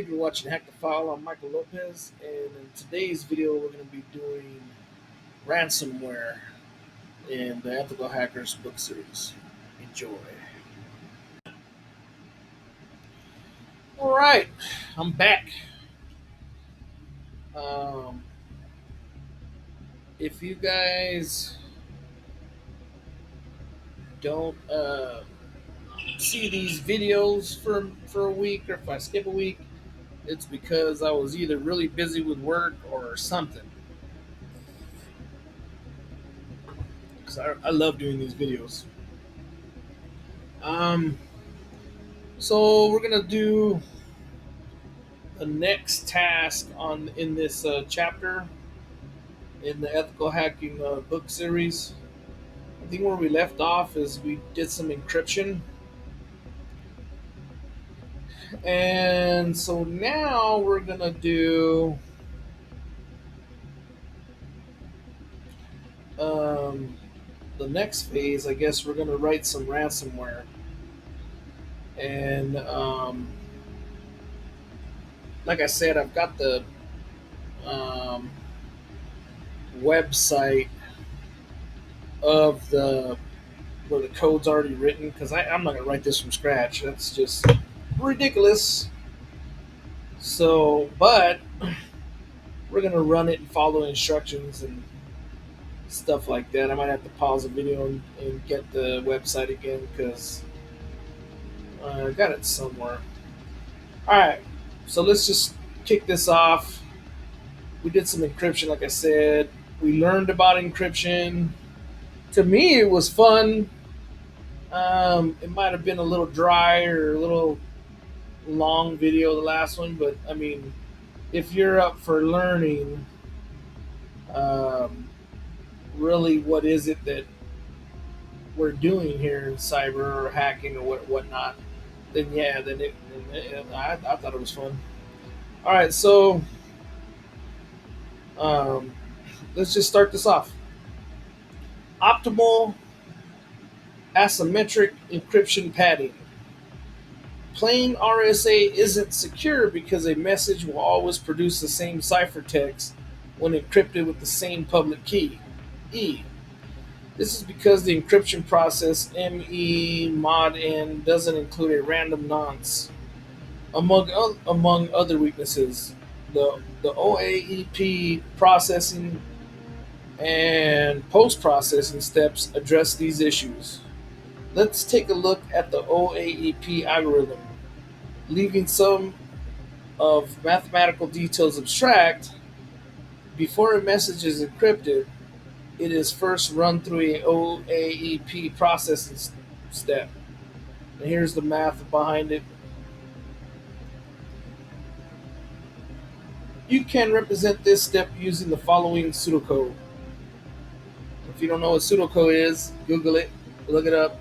You're watching Hack the File. I'm Michael Lopez, and in today's video, we're going to be doing Ransomware in the Ethical Hackers book series. Enjoy. All right, I'm back. Um, if you guys don't see these videos for a week, or if I skip a week, it's because I was either really busy with work or something. Because I love doing these videos. Um, so we're gonna do the next task on in this chapter in the ethical hacking book series. I think where we left off is we did some encryption, and so now we're gonna do um, the next phase. I guess we're gonna write some ransomware, and like I said, I've got the um, website of the where the code's already written because I'm not gonna write this from scratch. That's just ridiculous. So, but we're gonna run it and follow instructions and stuff like that. I might have to pause the video and get the website again because I got it somewhere. All right, so let's just kick this off. We did some encryption, like I said. We learned about encryption. To me, it was fun. It might have been a little dry or a little long video, the last one, but I mean, if you're up for learning, um, really, what is it that we're doing here in cyber or hacking or whatnot, then yeah, I thought it was fun. All right, so um, let's just start this off. Optimal asymmetric encryption padding. Plain RSA isn't secure because a message will always produce the same ciphertext when encrypted with the same public key, E. This is because the encryption process ME mod N doesn't include a random nonce. Among other weaknesses, the OAEP processing and post processing steps address these issues. Let's take a look at the OAEP algorithm. Leaving some of mathematical details abstract, before a message is encrypted, it is first run through a OAEP processing step. And here's the math behind it. You can represent this step using the following pseudocode. If you don't know what pseudocode is, Google it, look it up.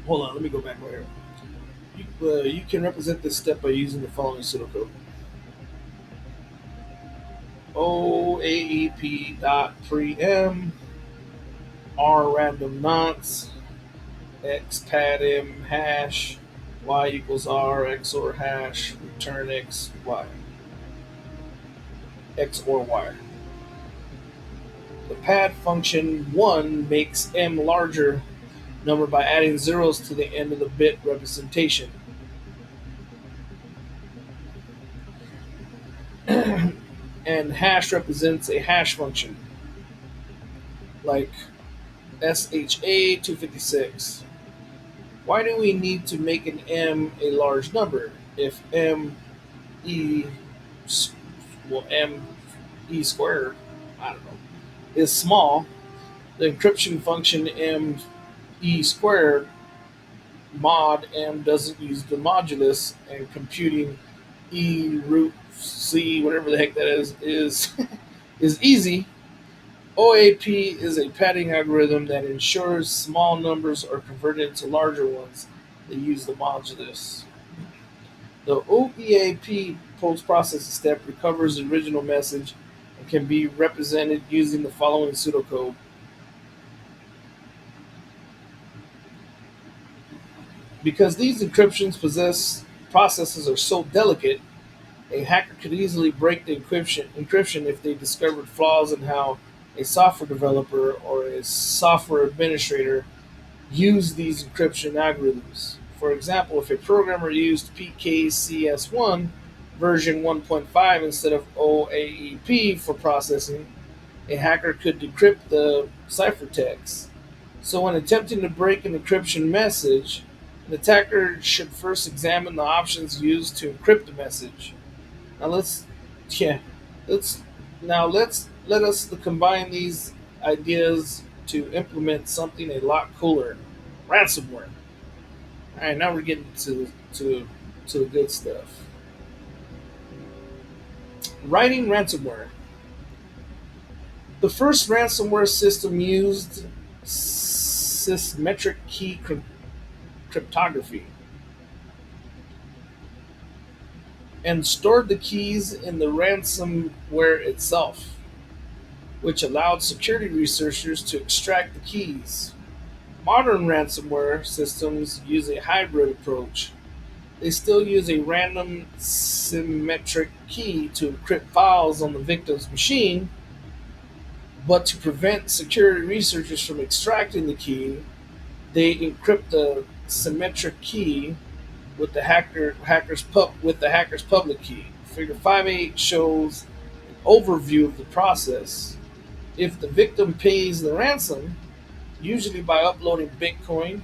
Hold on, let me go back right here. You can represent this step by using the following pseudocode. OAEP dot preem R random nonce X pad M hash Y equals R XOR hash return X Y X or Y. The pad function 1 makes M larger number by adding zeros to the end of the bit representation. And hash represents a hash function, like SHA 256. Why do we need to make an M a large number if E, M E squared, I don't know, is small? The encryption function M E squared mod M doesn't use the modulus, and computing E root C, whatever the heck that is is easy. OAP is a padding algorithm that ensures small numbers are converted into larger ones that use the modulus. The OEAP post-processing step recovers the original message and can be represented using the following pseudocode. Because these encryptions possess processes are so delicate, a hacker could easily break the encryption if they discovered flaws in how a software developer or a software administrator use these encryption algorithms. For example, if a programmer used PKCS1 version 1.5 instead of OAEP for processing, a hacker could decrypt the ciphertext. So, when attempting to break an encryption message, an attacker should first examine the options used to encrypt the message. Now yeah, let's let's let us combine these ideas to implement something a lot cooler: ransomware. All right, now we're getting to the good stuff. Writing ransomware. The first ransomware system used symmetric key cryptography and stored the keys in the ransomware itself, which allowed security researchers to extract the keys. Modern ransomware systems use a hybrid approach. They still use a random symmetric key to encrypt files on the victim's machine, but to prevent security researchers from extracting the key, they encrypt the symmetric key with the hacker's public key. Figure 5.8 shows an overview of the process. If the victim pays the ransom, usually by uploading Bitcoin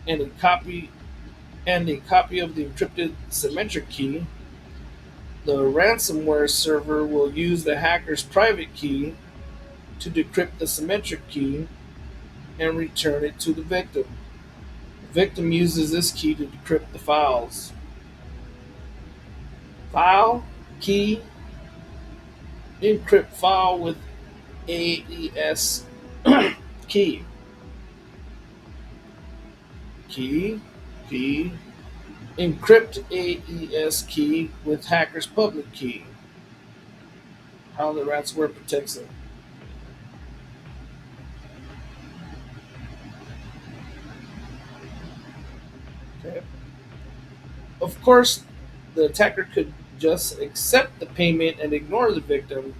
and a copy of the encrypted symmetric key, the ransomware server will use the hacker's private key to decrypt the symmetric key and return it to the victim. The victim uses this key to decrypt the files. File, key, encrypt file with AES key. Key, key, encrypt AES key with hacker's public key. How the ransomware protects it. Okay. Of course, the attacker could just accept the payment and ignore the victim,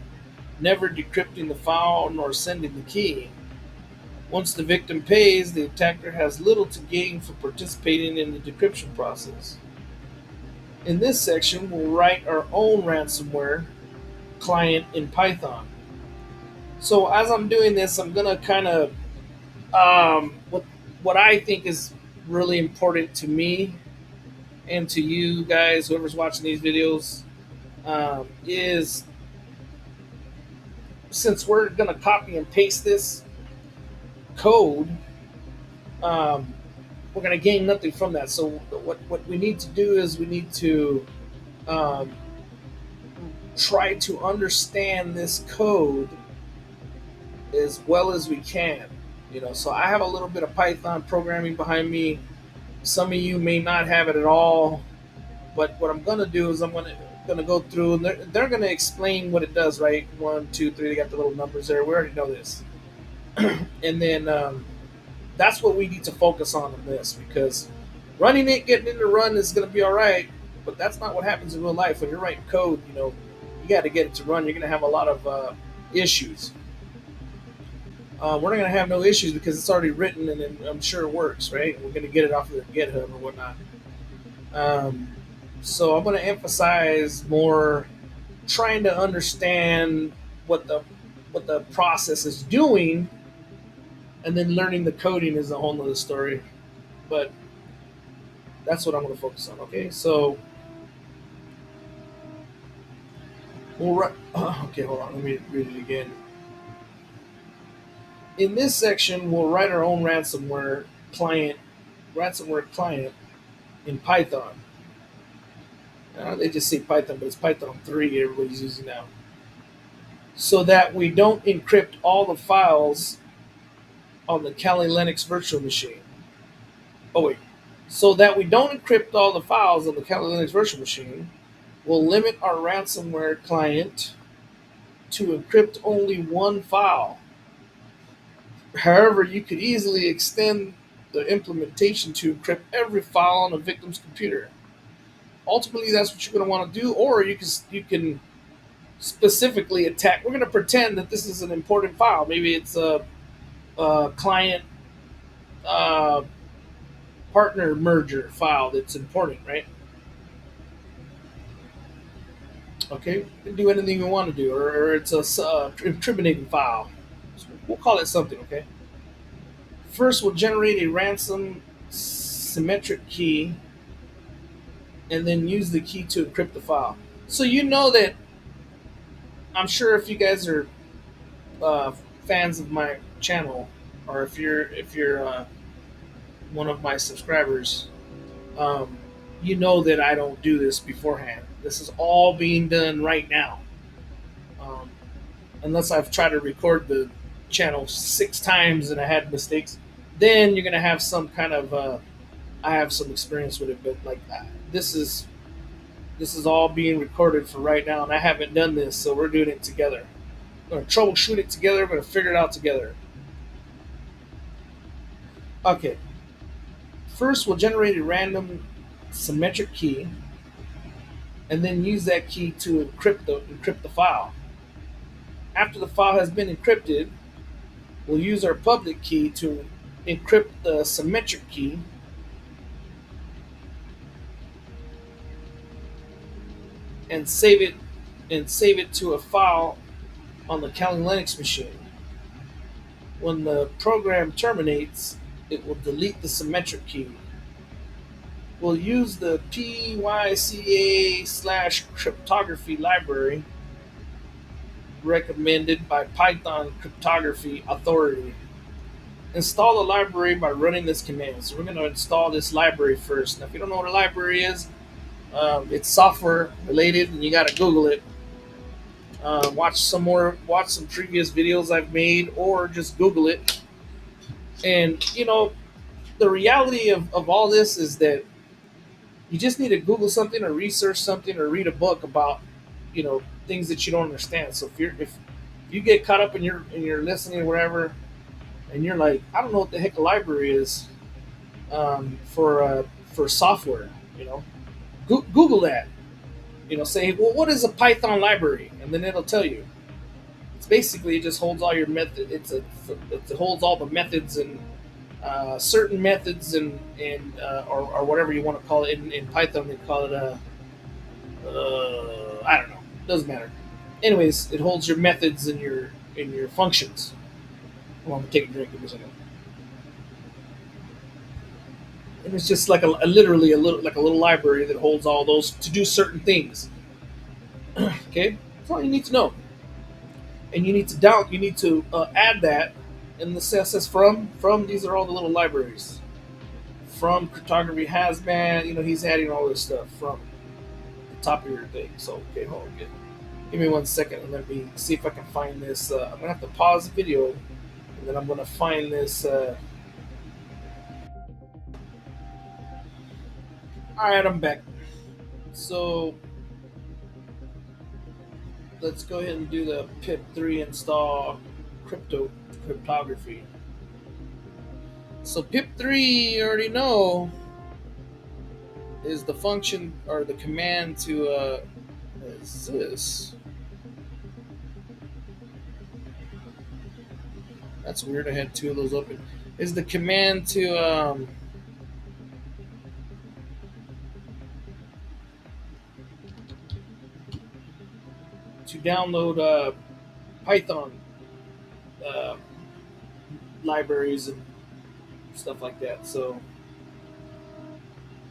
never decrypting the file nor sending the key. Once the victim pays, the attacker has little to gain for participating in the decryption process. In this section, we'll write our own ransomware client in Python. So as I'm doing this, I'm gonna kind of what I think is really important to me and to you guys, whoever's watching these videos, is since we're gonna copy and paste this code, um, we're gonna gain nothing from that. So what we need to do is we need to um, try to understand this code as well as we can. So I have a little bit of Python programming behind me. Some of you may not have it at all, but what I'm gonna do is I'm gonna go through and they're gonna explain what it does. Right, 1, 2, 3. They got the little numbers there. We already know this, and then that's what we need to focus on this because running it, getting it to run is gonna be all right, but that's not what happens in real life. When you're writing code, you got to get it to run. You're gonna have a lot of issues. We're not going to have no issues because it's already written and I'm sure it works, right? We're going to get it off of the GitHub or whatnot. Um, so I'm going to emphasize more trying to understand what the process is doing, and then learning the coding is a whole other story. But that's what I'm going to focus on. Okay, so we'll write. Okay, hold on. Let me read it again. In this section, we'll write our own ransomware client in Python. They just say Python, but it's Python 3 everybody's using now. So that we don't encrypt all the files on the Kali Linux virtual machine. Oh, wait. So that we don't encrypt all the files on the Kali Linux virtual machine, we'll limit our ransomware client to encrypt only one file. However, you could easily extend the implementation to encrypt every file on a victim's computer. Ultimately, that's what you're going to want to do, or you can specifically attack. We're going to pretend that this is an important file. Maybe it's a client uh, partner merger file that's important, right? Okay, we can do anything we want to do, or it's a incriminating file. So we'll call it something. Okay. First, we'll generate a ransom symmetric key, and then use the key to encrypt the file. So you know that I'm sure if you guys are uh, fans of my channel, or if you're one of my subscribers, um, you know that I don't do this beforehand. This is all being done right now. Um, Unless I've tried to record the channel 6 times and I had mistakes, then you're gonna have some kind of I have some experience with it. But like this is all being recorded for right now, and I haven't done this, so we're doing it together. We're gonna troubleshoot it together. We're gonna figure it out together. Okay. First, we'll generate a random symmetric key, and then use that key to encrypt the file. After the file has been encrypted, we'll use our public key to encrypt the symmetric key and save it to a file on the Kali Linux machine. When the program terminates, it will delete the symmetric key. We'll use the PYCA/cryptography library recommended by Python Cryptography Authority. Install the library by running this command. So we're going to install this library first. Now, if you don't know what a library is, it's software related, and you got to Google it. Watch some previous videos I've made, or just Google it. And the reality of all this is that you just need to Google something, or research something, or read a book about things that you don't understand. So if you get caught up in your listening or whatever, and you're like, I don't know what the heck a library is, for software, Google that. Say, well, what is a Python library, and then it'll tell you. It's basically, it just holds all your method. It holds all the methods and certain methods and or whatever you want to call it. In Python, they call it I don't know. Doesn't matter. Anyways, it holds your methods and your functions. Well, I'm gonna take a drink in a second. And it's just like literally a little library that holds all those to do certain things. Okay, that's all you need to know. And you need to add that in the CSS from. These are all the little libraries from Cryptography Hazmat. He's adding all this stuff from the top of your thing. So okay, hold on, give me 1 second and let me see if I can find this. I'm gonna have to pause the video, and then I'm gonna find this. All right, I'm back. So let's go ahead and do the pip3 install cryptography. So pip3, you already know, is the function or the command to what is this? That's weird. I had two of those open. Is the command to download Python uh, libraries and stuff like that. So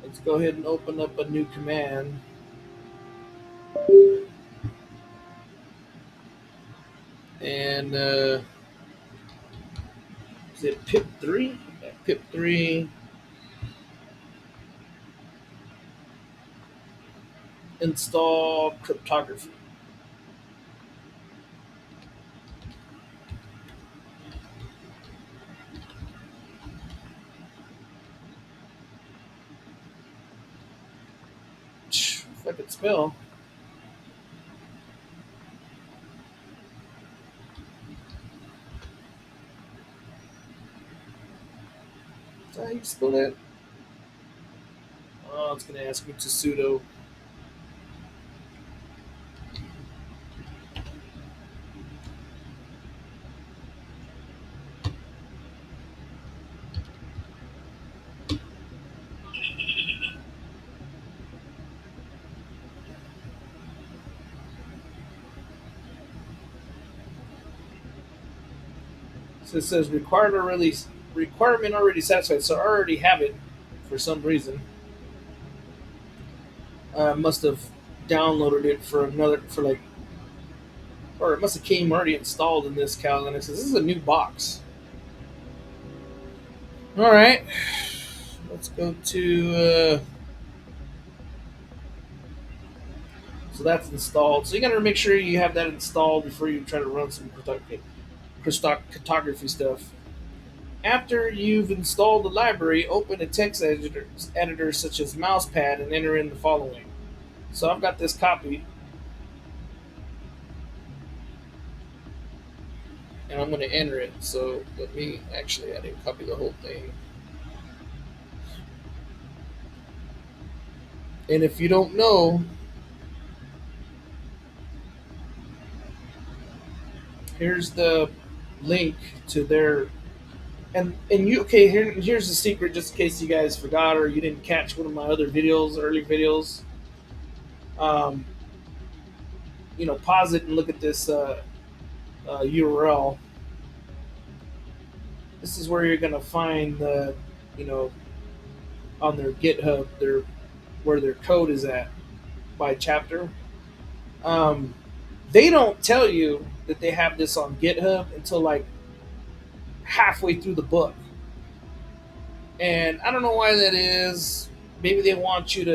let's go ahead and open up a new command. And is it pip3? Yeah, pip3 install cryptography. If I could spell. How you spell that? Oh, it's gonna ask me to sudo. So it says requirement already satisfied. So I already have it for some reason. I must have downloaded it for another for like, or it must have came already installed in this Cal Linux. This is a new box. All right, let's go to. So that's installed. So you got to make sure you have that installed before you try to run some cryptography stuff. After you've installed the library, open a text editor such as Mousepad and enter in the following. So I've got this copy, and I'm going to enter it. So let me actually, I didn't copy the whole thing. And if you don't know, here's the link to their and you okay. Here's the secret, just in case you guys forgot or you didn't catch one of my other videos, early videos. Um, pause it and look at this URL. This is where you're gonna find the, you know, on their GitHub, their where their code is at by chapter. Um, they don't tell you that they have this on GitHub until like halfway through the book, and I don't know why that is. Maybe they want you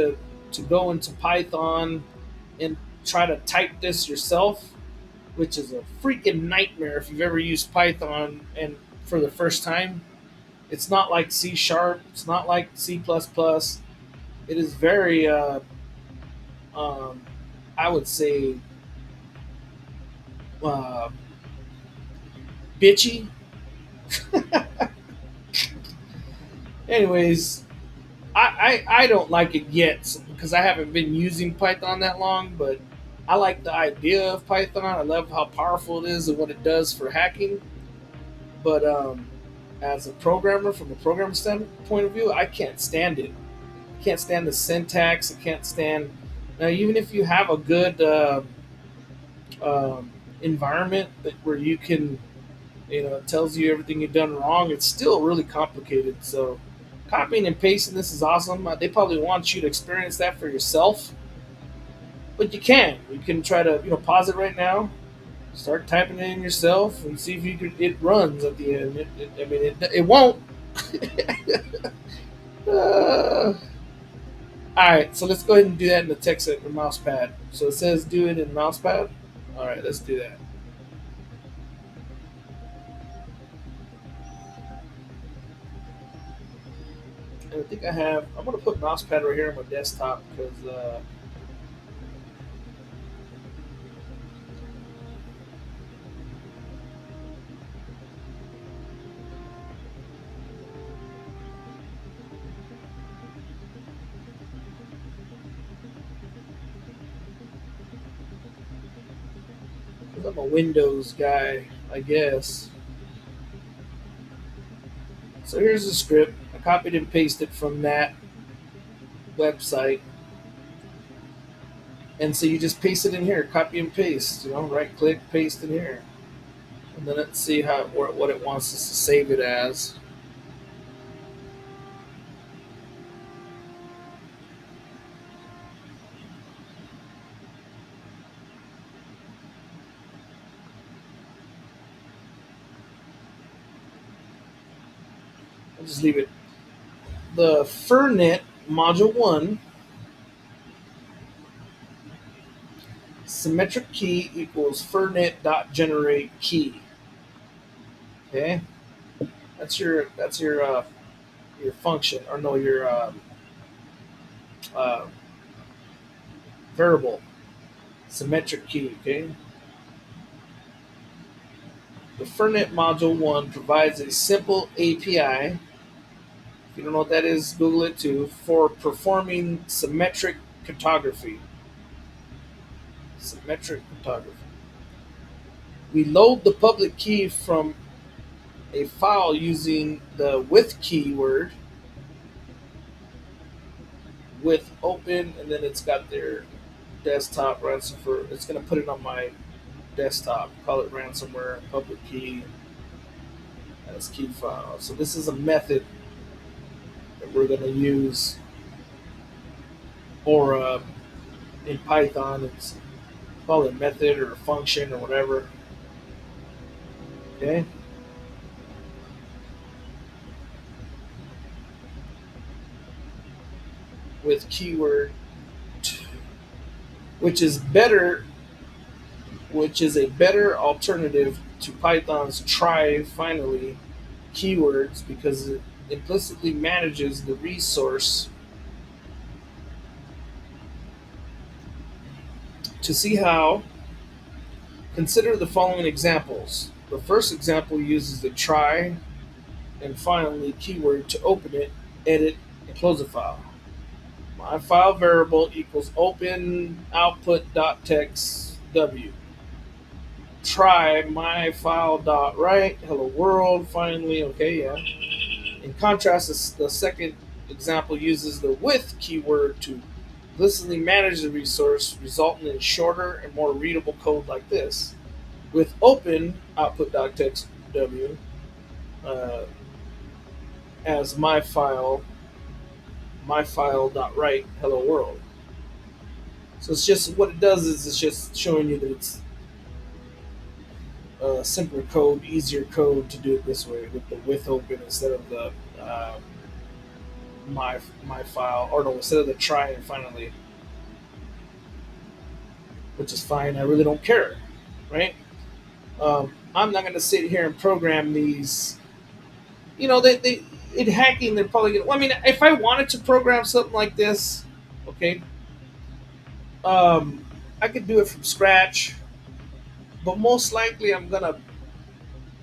to go into Python and try to type this yourself, which is a freaking nightmare if you've ever used Python and for the first time. It's not like C sharp. It's not like C plus plus. It is very, um, I would say, uh, bitchy. Anyways, I don't like it yet because I haven't been using Python that long, but I like the idea of Python. I love how powerful it is and what it does for hacking. But as a programmer, from a programmer standpoint of view, I can't stand it. I can't stand the syntax. I can't stand. Now, even if you have a good environment where you can, it tells you everything you've done wrong, it's still really complicated. So, copying and pasting this is awesome. They probably want you to experience that for yourself, but you can. You can try to, pause it right now, start typing it in yourself, and see if you can. It runs at the end. I mean, it won't. All right, so let's go ahead and do that in the text at the mouse pad. So it says do it in mouse pad. All right, let's do that. And I think I'm going to put mouse pad right here on my desktop because I'm a Windows guy, I guess. So here's the script. I copied and pasted from that website. And so you just paste it in here, copy and paste, right click, paste in here. And then let's see what it wants us to save it as. I'll just leave it. The Fernet module 1 symmetric key equals fernet.generate key. Okay, that's your function, or no, your uh, variable symmetric key. Okay, the Fernet module 1 provides a simple API If you don't know what that is, Google it too. For performing symmetric cryptography. Symmetric cryptography. We load the public key from a file using the with keyword with open, and then it's got their desktop ransomware. It's going to put it on my desktop. Call it ransomware public key as key file. So this is a method that we're going to use, or in Python, it's called a method or a function or whatever. Okay, with keyword, which is better, which is a better alternative to Python's try finally keywords because it implicitly manages the resource. To see how, consider the following examples. The first example uses the try and finally keyword to open it, edit, and close a file. My file variable equals open output dot text w. Try my file dot write hello world finally. Okay, yeah. In contrast, the second example uses the with keyword to explicitly manage the resource, resulting in shorter and more readable code like this. With open output.txt w uh, as my file.write hello world. So it's just what it does is it's just showing you that it's simpler code, easier code to do it this way with the with open instead of the uh, my file, or no, instead of the try and finally, which is fine. I really don't care, right? I'm not going to sit here and program these. They in hacking, they're probably going to. Well, I mean, if I wanted to program something like this, okay, um, I could do it from scratch, but most likely I'm going to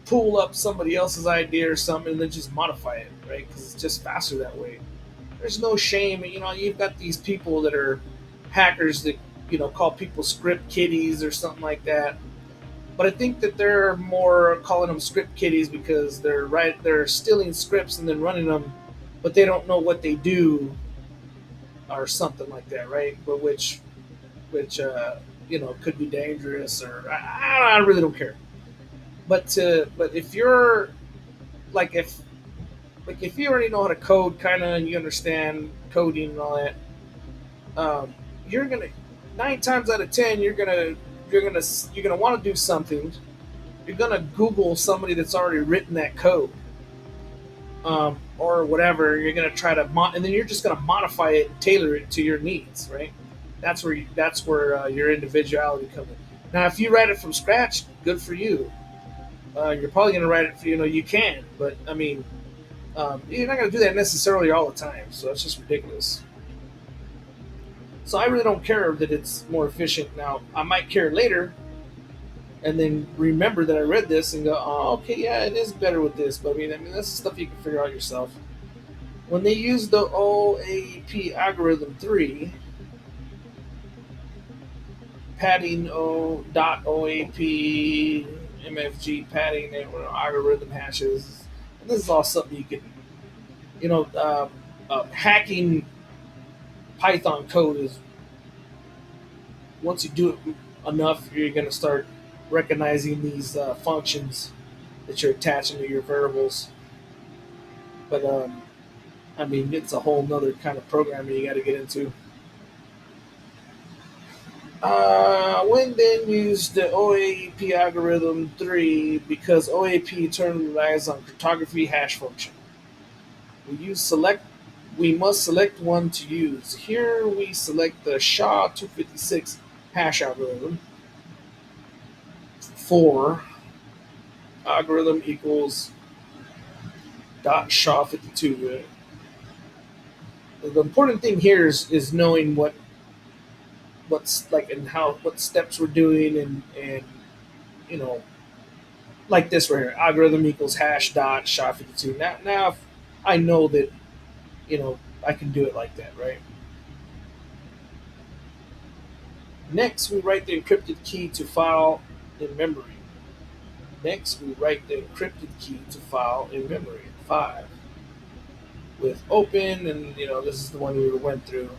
pull up somebody else's idea or something and then just modify it, right? Because it's just faster that way. There's no shame. You've got these people that are hackers that call people script kiddies or something like that. But I think that they're more calling them script kiddies because they're stealing scripts and then running them, but they don't know what they do or something like that, right? But which could be dangerous, or I really don't care. But if you're like if you already know how to code kind of and you understand coding and all that, you're gonna 9 times out of 10 you're gonna want to do something. You're gonna Google somebody that's already written that code, or whatever. You're gonna try to and then you're just gonna modify it and tailor it to your needs, right? That's where your individuality comes in. Now, if you write it from scratch, good for you. You're probably gonna write it for you can, but I mean, you're not gonna do that necessarily all the time. So that's just ridiculous. So I really don't care that it's more efficient now. I might care later and then remember that I read this and go, oh, okay, yeah, it is better with this. But I mean, that's stuff you can figure out yourself. When they use the OAP algorithm 3, padding O dot OAP MFG padding and algorithm hashes, and this is all something you can, hacking Python code is once you do it enough, you're going to start recognizing these functions that you're attaching to your variables. But I mean, it's a whole nother kind of programming you got to get into. When then use the OAP algorithm 3 because OAP term relies on cryptography hash function. We use select. We must select one to use. Here we select the SHA-256 hash algorithm. For algorithm equals dot SHA-52. The important thing here is knowing what's like and how what steps we're doing and you know like this right here, algorithm equals hash dot SHA-52. Now if I know that I can do it like that, right? Next, we write the encrypted key to file in memory. Next, we write the encrypted key to file in memory. 5. With open, and this is the one we went through.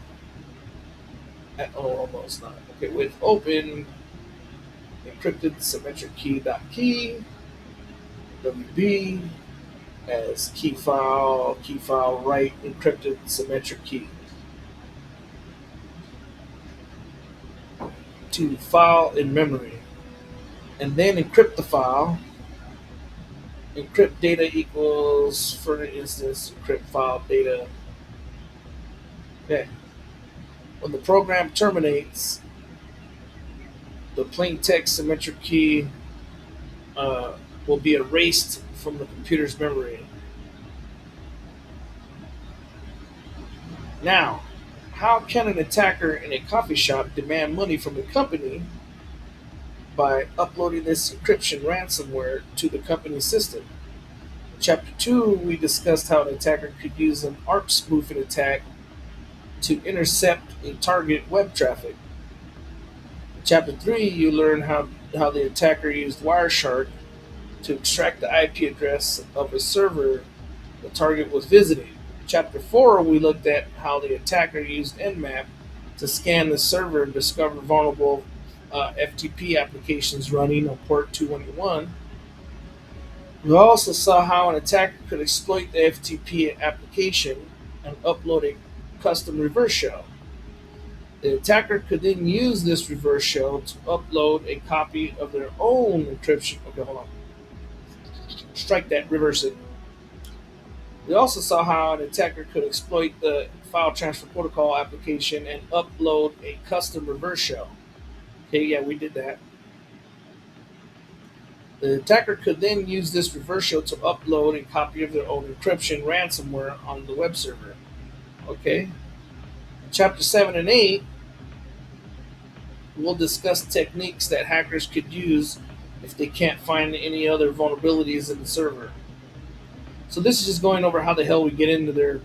Oh, almost not. Okay, with open encrypted symmetric key WB as key file write encrypted symmetric key to file in memory, and then encrypt the file. Encrypt data equals, for instance, encrypt file data. Okay. When the program terminates, the plain text symmetric key uh, will be erased from the computer's memory. Now, how can an attacker in a coffee shop demand money from the company by uploading this encryption ransomware to the company system? In Chapter 2, we discussed how an attacker could use an ARP spoofing attack to intercept a target web traffic. In Chapter 3, you learn how the attacker used Wireshark to extract the IP address of a server the target was visiting. Chapter 4, we looked at how the attacker used Nmap to scan the server and discover vulnerable FTP applications running on port 221. We also saw how an attacker could exploit the FTP application and upload a custom reverse shell. The attacker could then use this reverse shell to upload a copy of their own encryption. Okay, hold on. Strike that, reverse it. We also saw how an attacker could exploit the file transfer protocol application and upload a custom reverse shell. Okay, yeah, we did that. The attacker could then use this reverse shell to upload a copy of their own encryption ransomware on the web server. Okay. Chapter 7 and 8, we'll discuss techniques that hackers could use if they can't find any other vulnerabilities in the server. So this is just going over how the hell we get into their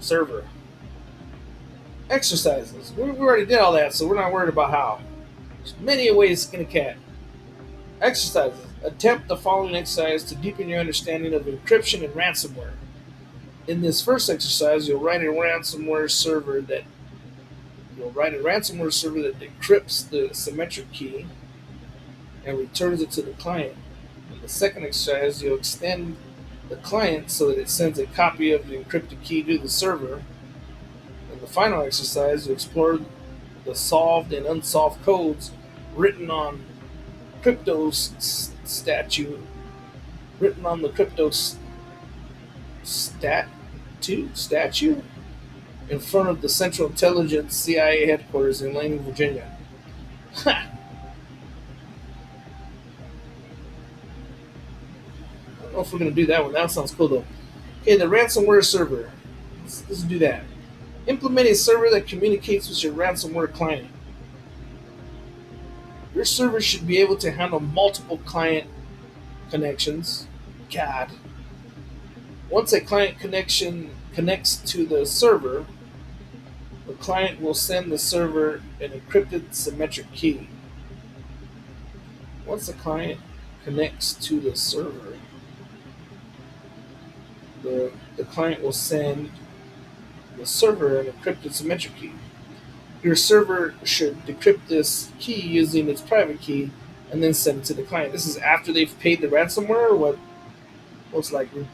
server. Exercises. We already did all that, so we're not worried about how. There's many ways to skin a cat. Exercises. Attempt the following exercise to deepen your understanding of encryption and ransomware. In this first exercise, you'll write a ransomware server that decrypts the symmetric key and returns it to the client. In the second exercise, you'll extend the client so that it sends a copy of the encrypted key to the server. In the final exercise, you explore the solved and unsolved codes written on crypto statue, written on the crypto statue in front of the Central Intelligence CIA headquarters in Laney, Virginia. I don't know if we're going to do that one. That sounds cool though. Okay, the ransomware server. Let's do that. Implement a server that communicates with your ransomware client. Your server should be able to handle multiple client connections. God. Once a client connection connects to the server, the client will send the server an encrypted symmetric key. Once the client connects to the server, the client will send the server an encrypted symmetric key. Your server should decrypt this key using its private key and then send it to the client. This is after they've paid the ransomware, or what? Most likely.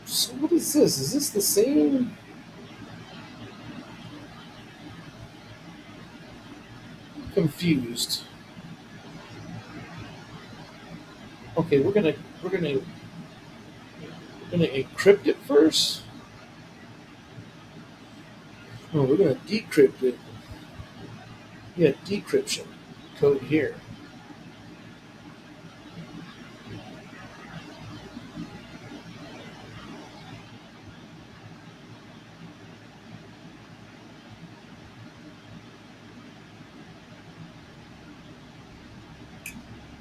So what is this? Is this the same? I'm confused. Okay, we're gonna encrypt it first. No, we're gonna decrypt it. Yeah, decryption code here.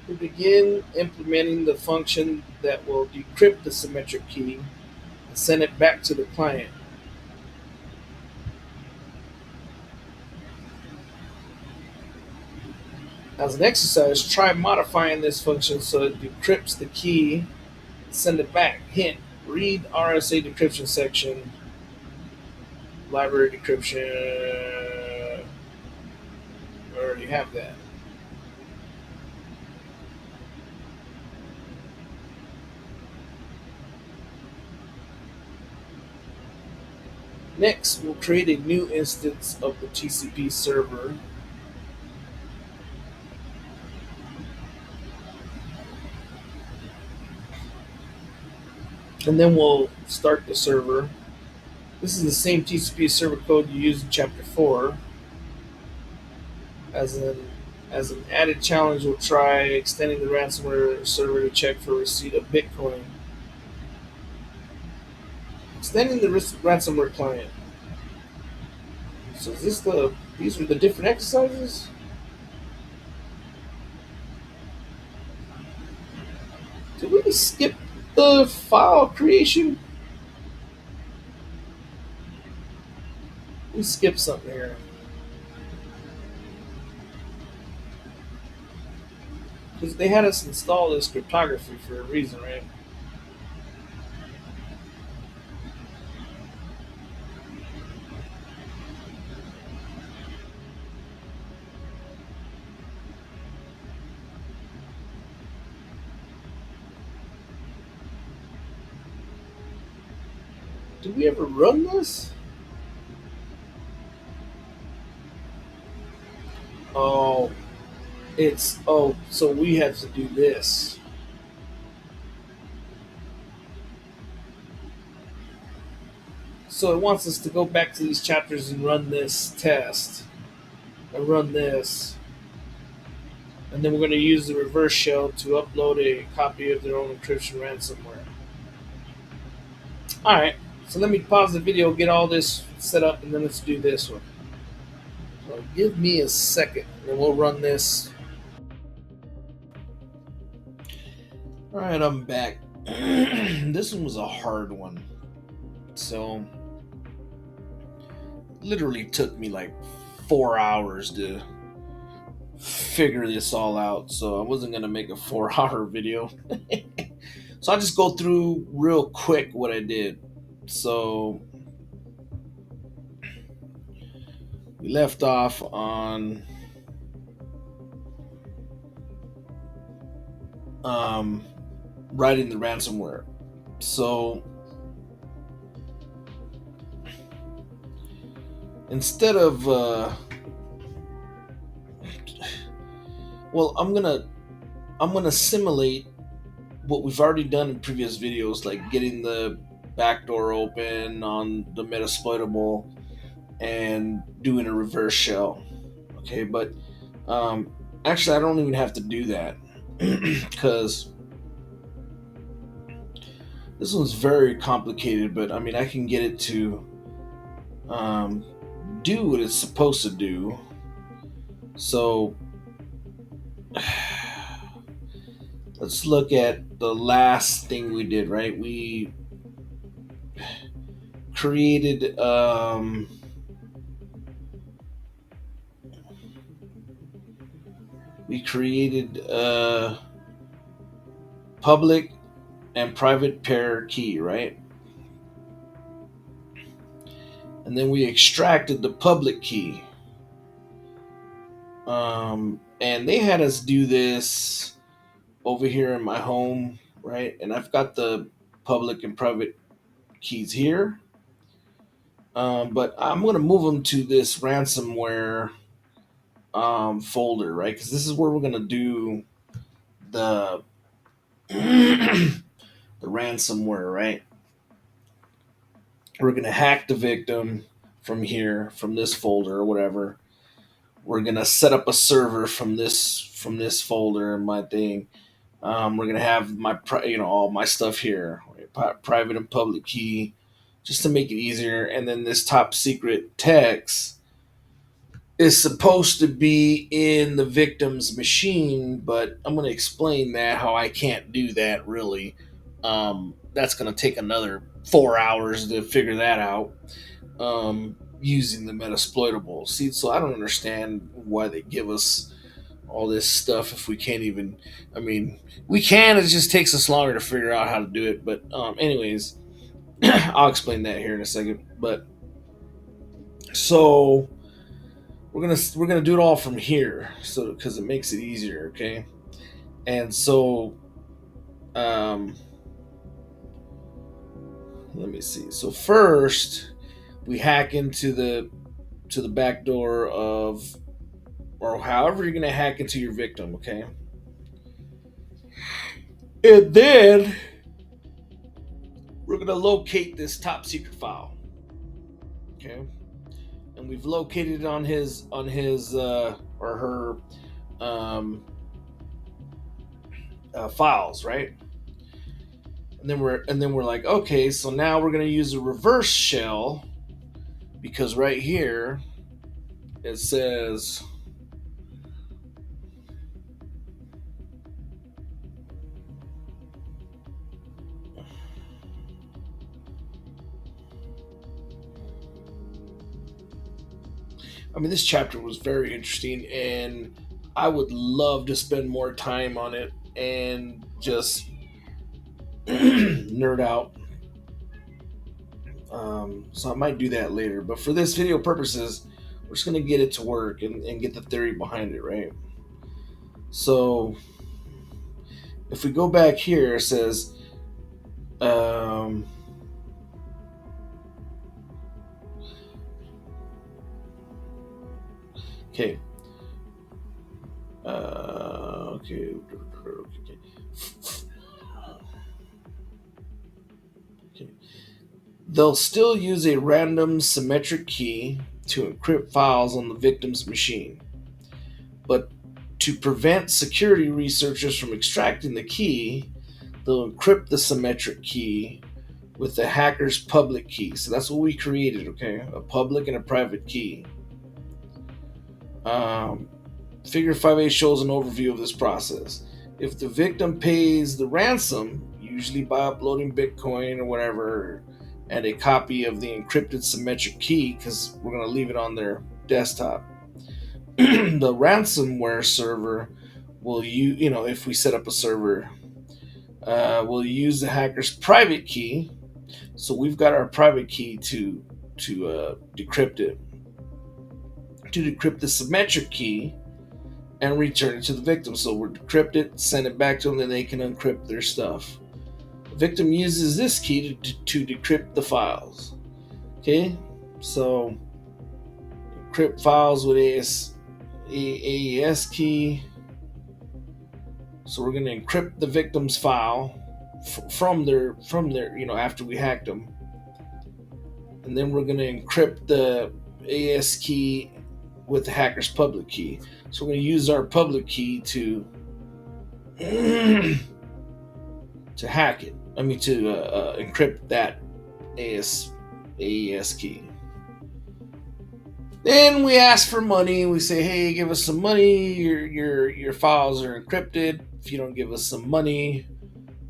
We begin implementing the function that will decrypt the symmetric key send it back to the client. As an exercise, try modifying this function so it decrypts the key, send it back. Hint, read RSA decryption section, library decryption. We already have that. Next, we'll create a new instance of the TCP server, and then we'll start the server. This is the same TCP server code you used in Chapter 4. As an as an added challenge, we'll try extending the ransomware server to check for receipt of Bitcoin. Extending the ransomware client. So is this these are the different exercises? Did we skip the file creation? We skipped something here. Because they had us install this cryptography for a reason, right? Did we ever run this? Oh, so we have to do this. So it wants us to go back to these chapters and run this test. And run this. And then we're going to use the reverse shell to upload a copy of their own encryption ransomware. Alright, so let me pause the video, get all this set up, and then let's do this one. So give me a second, and we'll run this. Alright, I'm back. This one was a hard one. So, literally took me like 4 hours to figure this all out. So, I wasn't going to make a 4-hour video. So, I'll just go through real quick what I did. So, we left off on writing the ransomware. So instead of well, I'm gonna simulate what we've already done in previous videos, like getting the backdoor open on the Metasploitable and doing a reverse shell. Okay, but actually, I don't even have to do that because this one's very complicated. But I mean, I can get it to do what it's supposed to do. So let's look at the last thing we did. Right, we created public and private pair key, right? And then we extracted the public key. And they had us do this over here in my home, right? And I've got the public and private keys here. But I'm going to move them to this ransomware folder, right? Because this is where we're going to do the the ransomware, right? We're going to hack the victim from here, from this folder or whatever. We're going to set up a server from this folder and my thing. We're gonna have my all my stuff here, right? Private and public key, just to make it easier. And then this top secret text is supposed to be in the victim's machine, but I'm gonna explain that how I can't do that really. That's gonna take another 4 hours to figure that out using the Metasploitable. See, so I don't understand why they give us all this stuff if we can't even. I mean, we can. It just takes us longer to figure out how to do it. But anyways, I'll explain that here in a second. But so we're gonna do it all from here, so because it makes it easier, okay? And so um, let me see. So first, we hack into the back door of, or however you're gonna hack into your victim, okay? And then we're gonna locate this top secret file, okay? And we've located it on his or her files, right? And then we're like, okay, so now we're gonna use a reverse shell because right here it says I mean, this chapter was very interesting, and I would love to spend more time on it and just nerd out. So I might do that later. But for this video purposes, we're just going to get it to work and get the theory behind it, right? So if we go back here, it says, um, okay, okay. Okay. They'll still use a random symmetric key to encrypt files on the victim's machine. But to prevent security researchers from extracting the key, they'll encrypt the symmetric key with the hacker's public key. So that's what we created, okay? A public and a private key. Um, Figure 5A shows an overview of this process. If the victim pays the ransom, usually by uploading Bitcoin or whatever, and a copy of the encrypted symmetric key, because we're going to leave it on their desktop, the ransomware server will if we set up a server, we'll use the hacker's private key. So we've got our private key to decrypt it, to decrypt the symmetric key and return it to the victim. So we'll decrypt it, send it back to them, then they can uncrypt their stuff. The victim uses this key to decrypt the files. Okay, so encrypt files with AES key. So we're going to encrypt the victim's file from their after we hacked them, and then we're going to encrypt the AES key with the hacker's public key. So we're going to use our public key to to hack it. I mean to encrypt that AES key. Then we ask for money. We say, "Hey, give us some money. Your files are encrypted. If you don't give us some money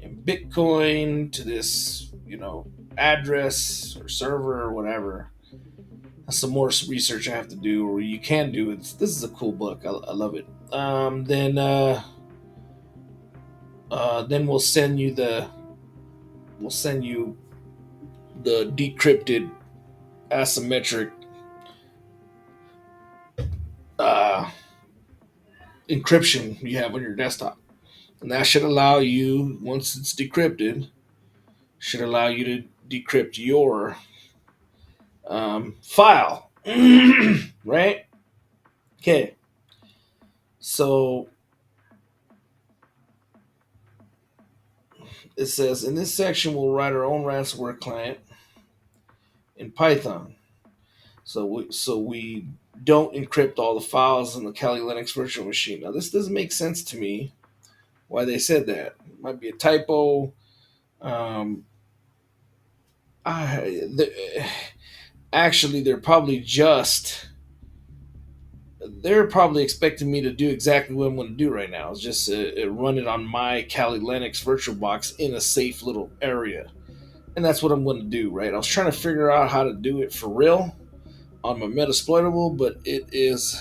in Bitcoin to this, address or server or whatever." That's some more research I have to do, or you can do it. This is a cool book. I love it. Then we'll send you the decrypted asymmetric uh, encryption you have on your desktop, and that should allow you, once it's decrypted, should allow you to decrypt your file, right? Okay, so it says in this section we'll write our own ransomware client in Python. So we don't encrypt all the files in the Kali Linux virtual machine. Now this doesn't make sense to me. Why they said that? It might be a typo. Um, Actually, they're probably expecting me to do exactly what I'm going to do right now. It's just run it on my Kali Linux VirtualBox in a safe little area. And that's what I'm going to do, right? I was trying to figure out how to do it for real on my Metasploitable, but it is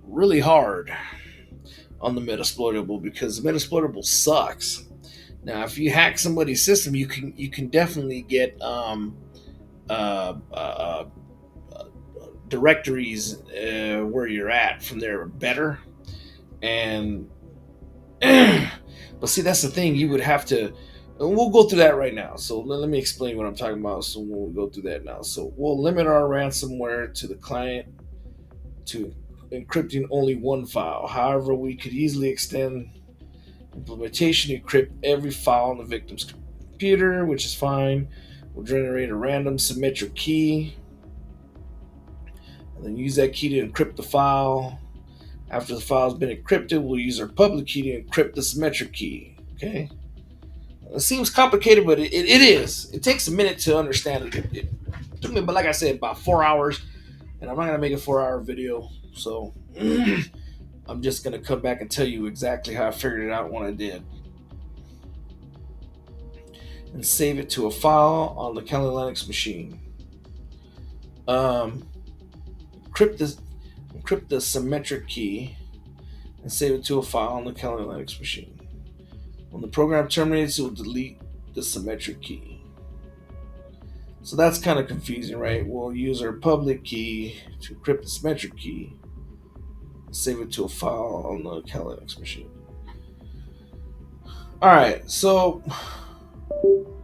really hard on the Metasploitable because the Metasploitable sucks. Now, if you hack somebody's system, you can definitely get uh, uh, uh, directories where you're at from there better. And but see, that's the thing. You would have to. And we'll go through that right now. So let me explain what I'm talking about. So we'll go through that now. So we'll limit our ransomware to the client to encrypting only one file. However, we could easily extend implementation to encrypt every file on the victim's computer, which is fine. We'll generate a random symmetric key and then use that key to encrypt the file. After the file has been encrypted, we'll use our public key to encrypt the symmetric key. Okay? It seems complicated, but it is. It takes a minute to understand it. It took me, but like I said, about 4 hours, and I'm not gonna make a 4 hour video, so I'm just gonna come back and tell you exactly how I figured it out when I did, and save it to a file on the Kali Linux machine. Um, encrypt this, encrypt the symmetric key, and save it to a file on the Kali Linux machine. When the program terminates, it will delete the symmetric key. So that's kind of confusing, right? We'll use our public key to encrypt the symmetric key, save it to a file on the Kali Linux machine. All right, so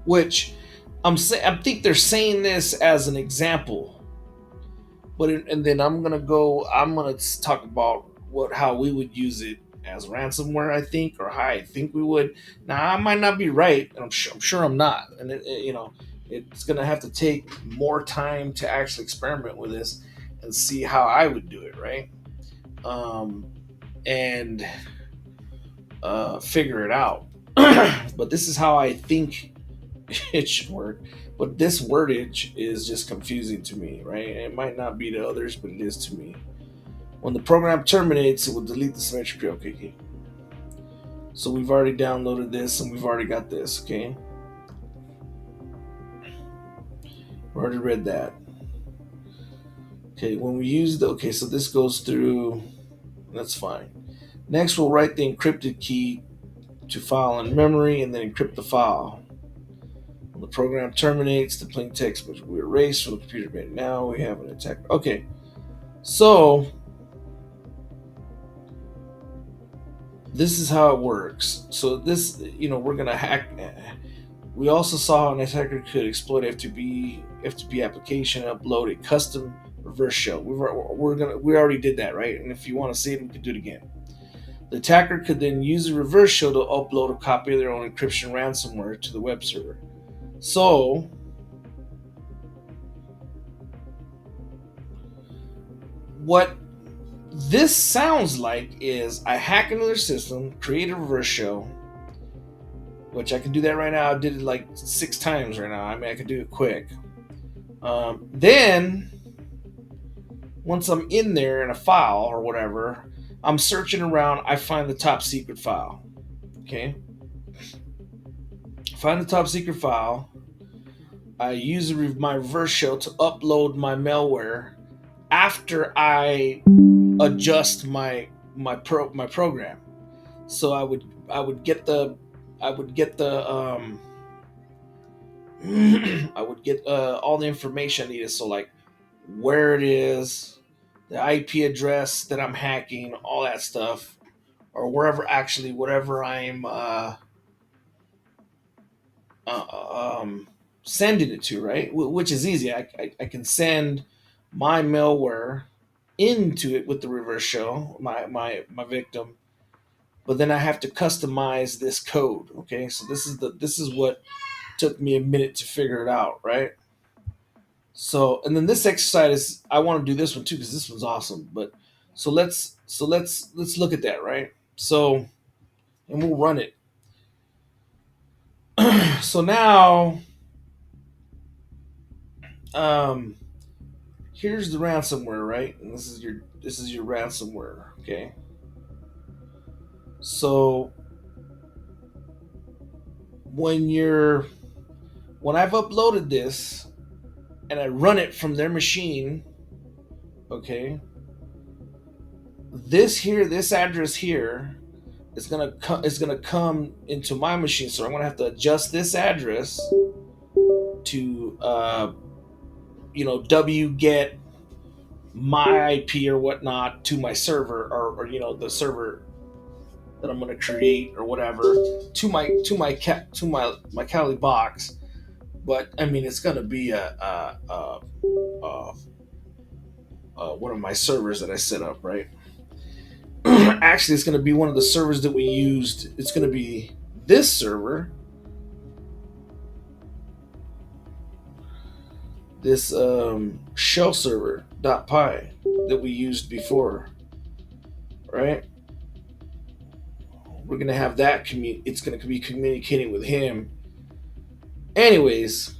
which I think they're saying this as an example, and then I'm gonna talk about how we would use it as ransomware, I think, or how I think we would. Now I might not be right, and I'm sure I'm not, and it's gonna have to take more time to actually experiment with this and see how I would do it, right? Um, and Figure it out. But this is how I think it should work. But this wordage is just confusing to me, right? It might not be to others, but it is to me. When the program terminates, it will delete the symmetric key. Okay. So we've already downloaded this and we've already got this, okay? We already read that. Okay, when we use okay, so this goes through, that's fine. Next, we'll write the encrypted key to file in memory and then encrypt the file. When the program terminates, the plain text will be erased from the computer. But now we have an attack. Okay, so this is how it works. So this, we're gonna hack. We also saw an attacker could exploit FTP application and upload a custom reverse shell. We already did that, right? And if you want to see it, we can do it again. The attacker could then use a reverse shell to upload a copy of their own encryption ransomware to the web server. So what this sounds like is I hack into their system, create a reverse shell, which I can do that right now. I did it like 6 times right now. I mean, I can do it quick. Then, once I'm in there in a file or whatever, I'm searching around. I find the top secret file. Okay. Find the top secret file. I use my reverse shell to upload my malware after I adjust my program. So I would get the I would get the I would get all the information I needed. So like where it is, the IP address that I'm hacking, all that stuff, or whatever I'm sending it to, right? Which is easy. I can send my malware into it with the reverse shell, my victim, but then I have to customize this code. Okay, so this is what took me a minute to figure it out, right? So, and then this exercise, I want to do this one too because this one's awesome. But let's look at that, right? So, and we'll run it. So now, um, here's the ransomware, right? And this is your ransomware, okay? So when you're When I've uploaded this and I run it from their machine, okay, this address here is gonna come into my machine. So I'm gonna have to adjust this address to wget my IP or whatnot to my server, or the server that I'm going to create or whatever, to my Kali box. But I mean, it's going to be a one of my servers that I set up, right? Actually, it's going to be one of the servers that we used. It's going to be this server, this shell server .py that we used before, right? We're going to have that it's going to be communicating with him. Anyways,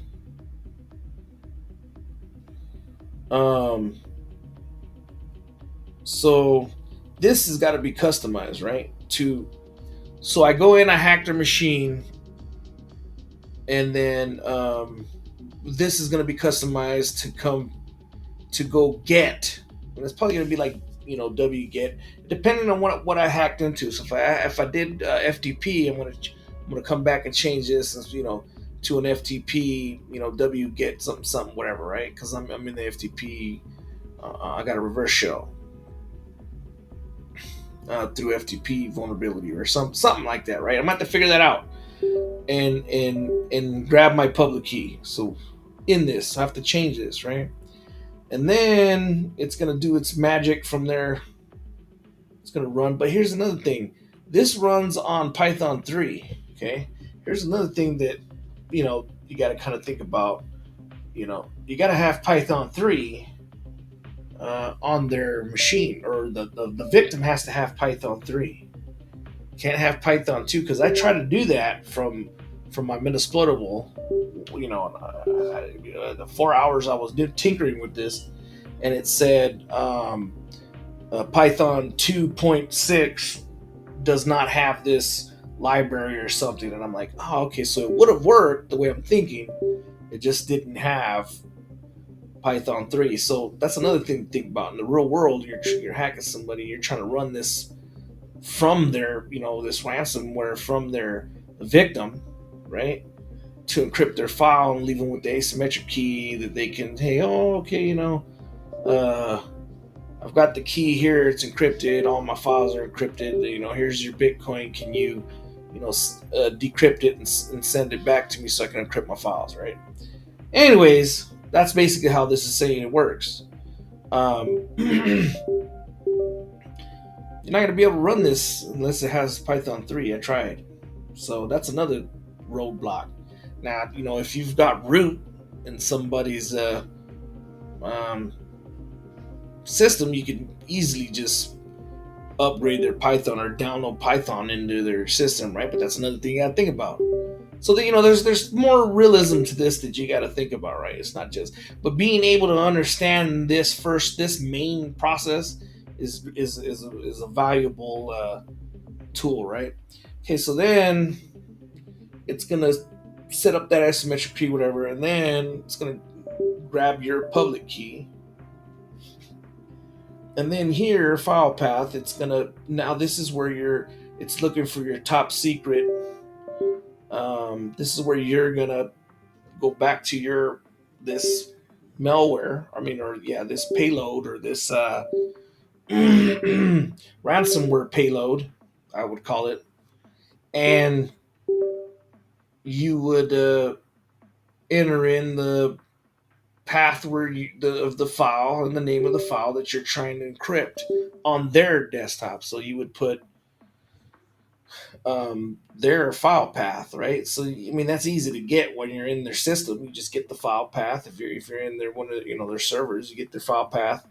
um, so this has got to be customized, right? So I go in, I hack their machine, and then this is going to be customized to go get. And it's probably going to be like wget, depending on what I hacked into. So if I did FTP, I'm gonna come back and change this, and to an FTP, wget something whatever, right? Because I'm in the FTP. I got a reverse shell through FTP vulnerability or something like that, right? I'm gonna have to figure that out and grab my public key. So in this, I have to change this, right? And then it's gonna do its magic from there. It's gonna run. But here's another thing. This runs on Python 3. Okay. Here's another thing that you got to kind of think about. You got to have Python 3 on their machine, or the victim has to have Python 3. Can't have Python 2, because I try to do that from my Metasploitable. The 4 hours I was tinkering with this, and it said Python 2.6 does not have this library or something, and I'm like, oh, okay, so it would have worked the way I'm thinking. It just didn't have Python 3. So that's another thing to think about. In the real world, you're hacking somebody, you're trying to run this from their, this ransomware from their victim, right? To encrypt their file and leave them with the asymmetric key that they can, hey, oh, okay, I've got the key here, it's encrypted, all my files are encrypted, here's your Bitcoin, can you, decrypt it and send it back to me so I can encrypt my files, right? Anyways, that's basically how this is saying it works. You're not going to be able to run this unless it has Python 3. I tried. So that's another roadblock. Now, if you've got root in somebody's system, you can easily just upgrade their Python or download Python into their system, right? But that's another thing you got to think about. So that there's more realism to this that you got to think about, right? It's not just, but being able to understand this main process is a valuable tool, right? Okay, so then it's gonna set up that asymmetric key, whatever, and then it's gonna grab your public key, and then here file path. It's gonna now this is where it's looking for your top secret. This is where you're gonna go back to this malware. This payload, or this ransomware payload, I would call it, and you would enter in the path of the file and the name of the file that you're trying to encrypt on their desktop. So you would put their file path, right? So that's easy to get when you're in their system. You just get the file path. If you're in their one of their servers, you get their file path,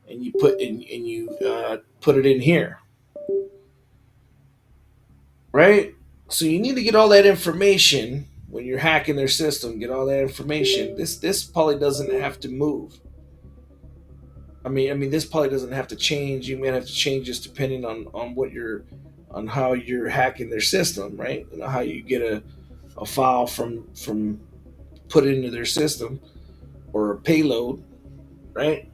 and you put put it in here, right? So you need to get all that information when you're hacking their system. Get all that information. This probably doesn't have to move. This probably doesn't have to change. You might have to change this depending on how you're hacking their system, right? How you get a file from put it into their system or a payload, right?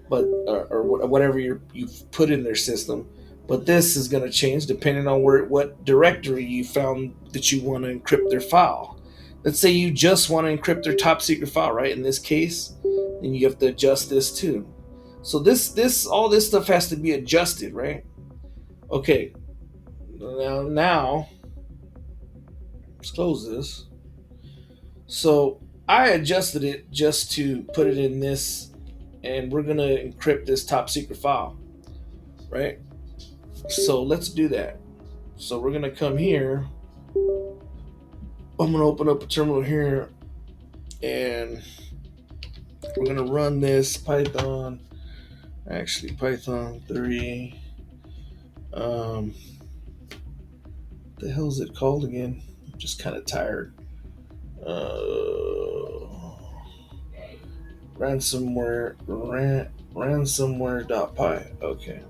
But or whatever you've put in their system. But this is going to change depending on what directory you found that you want to encrypt their file. Let's say you just want to encrypt their top secret file, right? In this case, then you have to adjust this too. So this all this stuff has to be adjusted, right? Okay. Now let's close this. So I adjusted it just to put it in this, and we're gonna encrypt this top secret file, right? So let's do that. So we're gonna come here. I'm gonna open up a terminal here, and we're gonna run this Python. Actually, Python 3. The hell is it called again? I'm just kind of tired. Ransomware. Ransomware.py. Okay.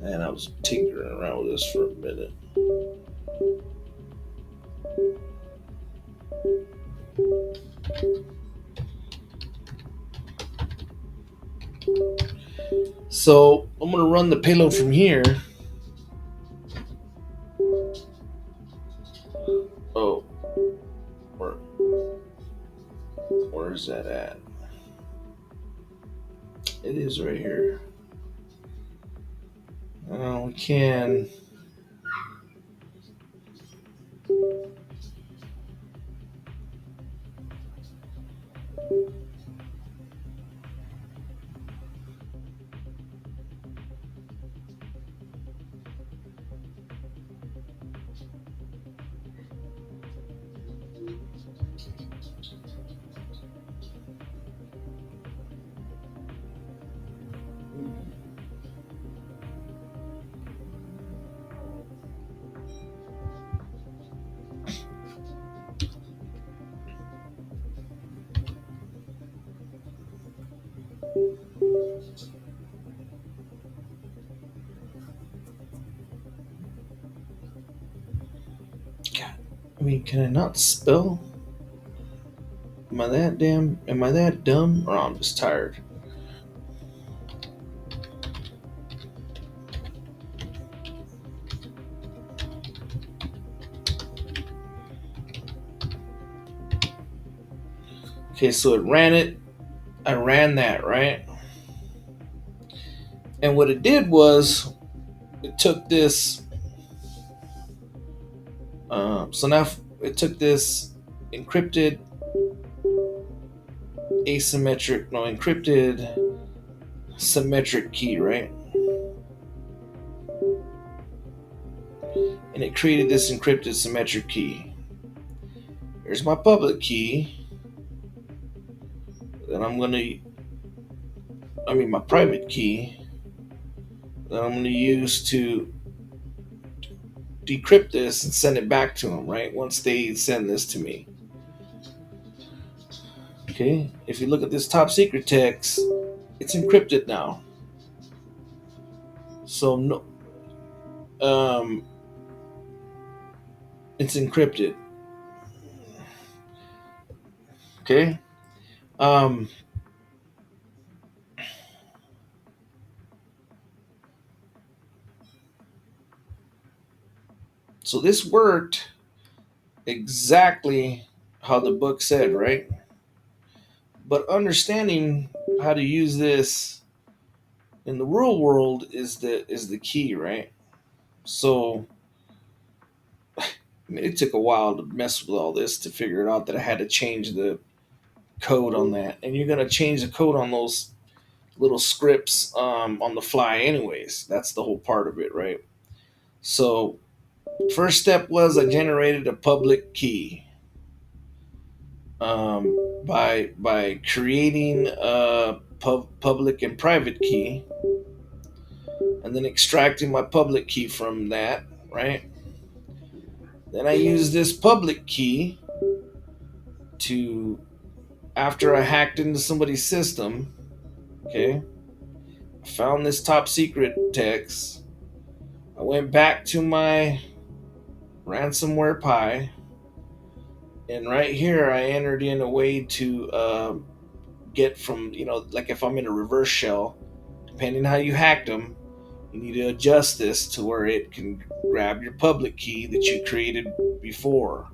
And I was tinkering around with this for a minute. So I'm going to run the payload from here. Oh, where is that at? It is right here. We can. God, I mean, can I not spell? Am I that damn? Am I that dumb? Or I'm just tired. Okay, so it ran it. I ran that, right? And what it did was it took this. So now it took this encrypted encrypted symmetric key, right? And it created this encrypted symmetric key. Here's my public key that my private key that I'm gonna use to decrypt this and send it back to them, right? Once they send this to me. Okay, if you look at this top secret text, it's encrypted now. So no, it's encrypted. Okay. So this worked exactly how the book said, right? But understanding how to use this in the real world is the key, right? So it took a while to mess with all this to figure it out that I had to change the code on that, and you're gonna change the code on those little scripts on the fly, anyways. That's the whole part of it, right? So first step was I generated a public key by creating a public and private key, and then extracting my public key from that, right? Then I use this public key to, after I hacked into somebody's system, okay, I found this top secret text. I went back to my ransomware pie, and right here I entered in a way to get from, like if I'm in a reverse shell, depending how you hacked them, you need to adjust this to where it can grab your public key that you created before,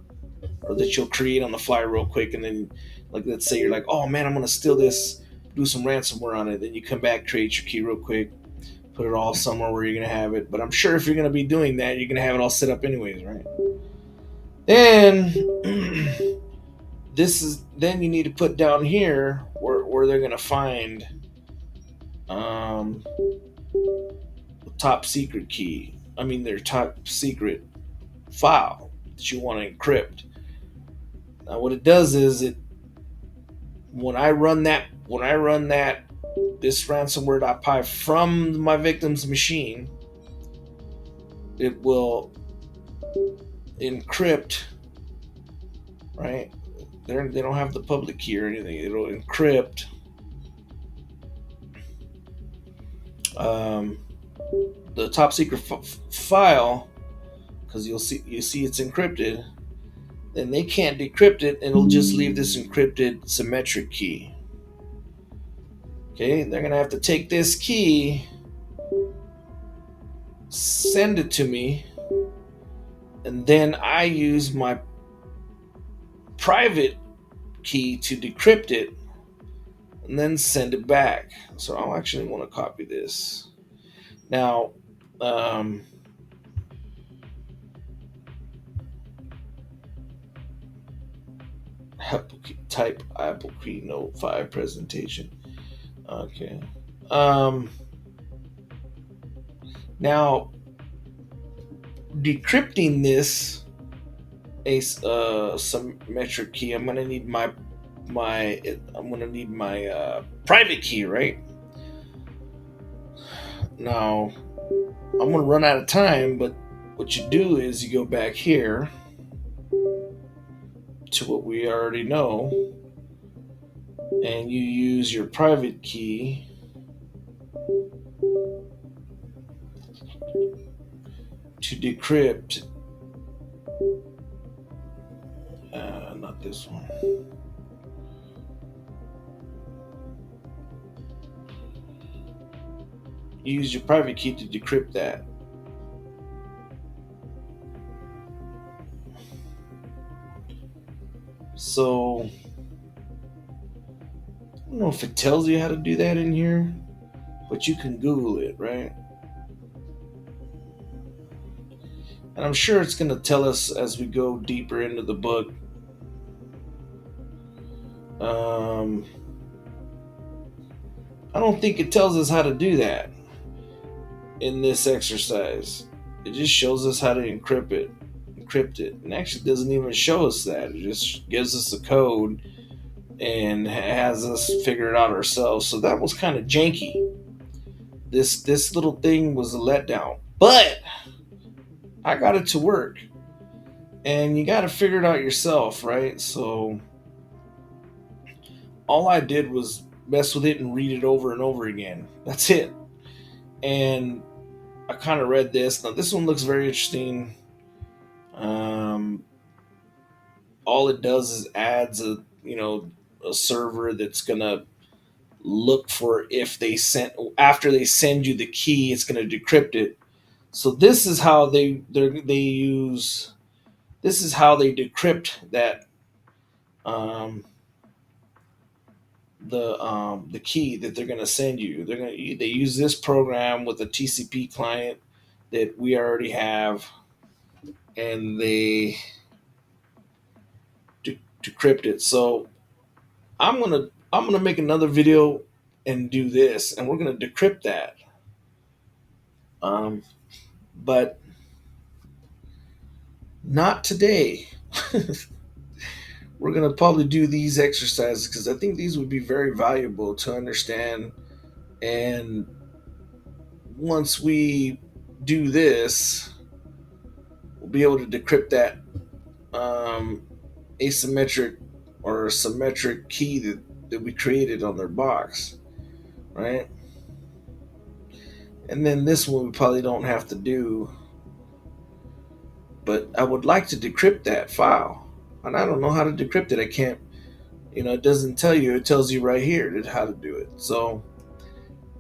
or that you'll create on the fly real quick, and then, like, let's say you're like, oh man, I'm gonna steal this, do some ransomware on it. Then you come back, create your key real quick, put it all somewhere where you're gonna have it. But I'm sure if you're gonna be doing that, you're gonna have it all set up anyways, right? Then then you need to put down here where they're gonna find um, the top secret key. I mean, their top secret file that you want to encrypt. Now, what it does is it when I run that this ransomware.py from my victim's machine, it will encrypt. Right? They don't have the public key or anything. It'll encrypt um, the top secret file, because you see it's encrypted. Then they can't decrypt it, and it'll just leave this encrypted symmetric key. Okay, they're gonna have to take this key, send it to me, and then I use my private key to decrypt it and then send it back. So I'll actually want to copy this. Now, type Apple Keynote 5 presentation. Okay. Now, decrypting this symmetric key, I'm gonna need my private key, right? Now, I'm gonna run out of time, but what you do is you go back here to what we already know, and you use your private key to decrypt. Not this one. You use your private key to decrypt that. So, I don't know if it tells you how to do that in here, but you can Google it, right? And I'm sure it's going to tell us as we go deeper into the book. I don't think it tells us how to do that in this exercise. It just shows us how to encrypt it. And actually doesn't even show us that. It just gives us the code and has us figure it out ourselves. So that was kind of janky. This little thing was a letdown. But I got it to work. And you got to figure it out yourself, right? So all I did was mess with it and read it over and over again. That's it. And I kind of read this. Now this one looks very interesting. All it does is adds a server that's gonna look for if they sent after they send you the key, it's gonna decrypt it. So this is how they use. This is how they decrypt that the key that they're gonna send you. They use this program with a TCP client that we already have, and they decrypt it. So I'm gonna make another video and do this, and we're gonna decrypt that. Um, but not today. We're gonna probably do these exercises because I think these would be very valuable to understand. And once we do this, we'll be able to decrypt that asymmetric or symmetric key that we created on their box, right? And then this one we probably don't have to do, but I would like to decrypt that file. And I don't know how to decrypt it. I can't, it doesn't tell you. It tells you right here how to do it. So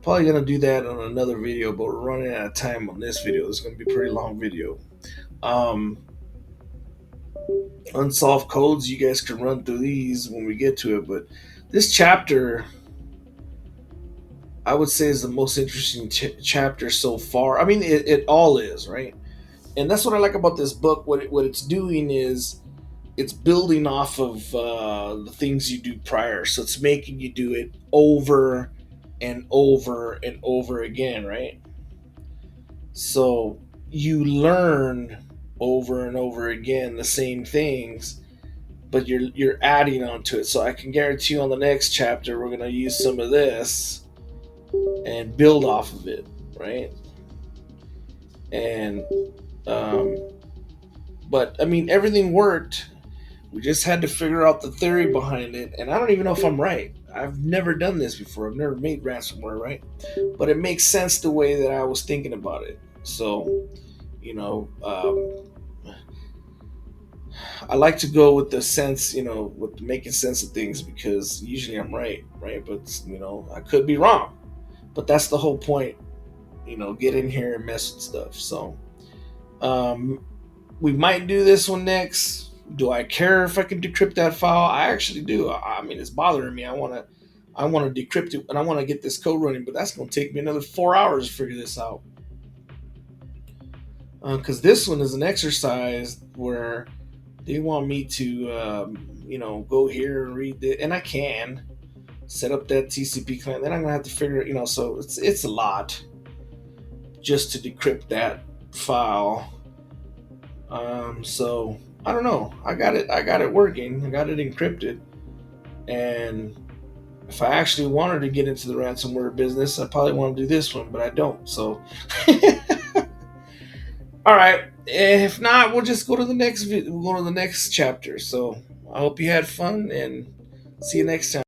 probably gonna do that on another video, but we're running out of time on this video. It's gonna be a pretty long video. Um, Unsolved codes, you guys can run through these when we get to it, but this chapter I would say is the most interesting chapter so far. I mean, it all is, right? And that's what I like about this book. What it's doing is it's building off of the things you do prior. So it's making you do it over and over and over again, right? So you learn over and over again the same things, but you're adding on to it. So I can guarantee you on the next chapter we're gonna use some of this and build off of it, right? And um, but I mean everything worked. We just had to figure out the theory behind it, and I don't even know if I'm right. I've never done this before. I've never made ransomware, right? But it makes sense the way that I was thinking about it. So, you know, I like to go with the sense, with making sense of things because usually I'm right, right? But I could be wrong. But that's the whole point. Get in here and mess with stuff. So, um, we might do this one next. Do I care if I can decrypt that file? I actually do. I mean, it's bothering me. I want to decrypt it, and I want to get this code running, but that's going to take me another 4 hours to figure this out. Because this one is an exercise where they want me to, go here and read it, and I can set up that TCP client. Then I'm gonna have to figure, so it's a lot just to decrypt that file. So I don't know. I got it working. I got it encrypted, and if I actually wanted to get into the ransomware business, I probably want to do this one, but I don't. So, all right. If not, we'll just go to the next. We'll go to the next chapter. So I hope you had fun, and see you next time.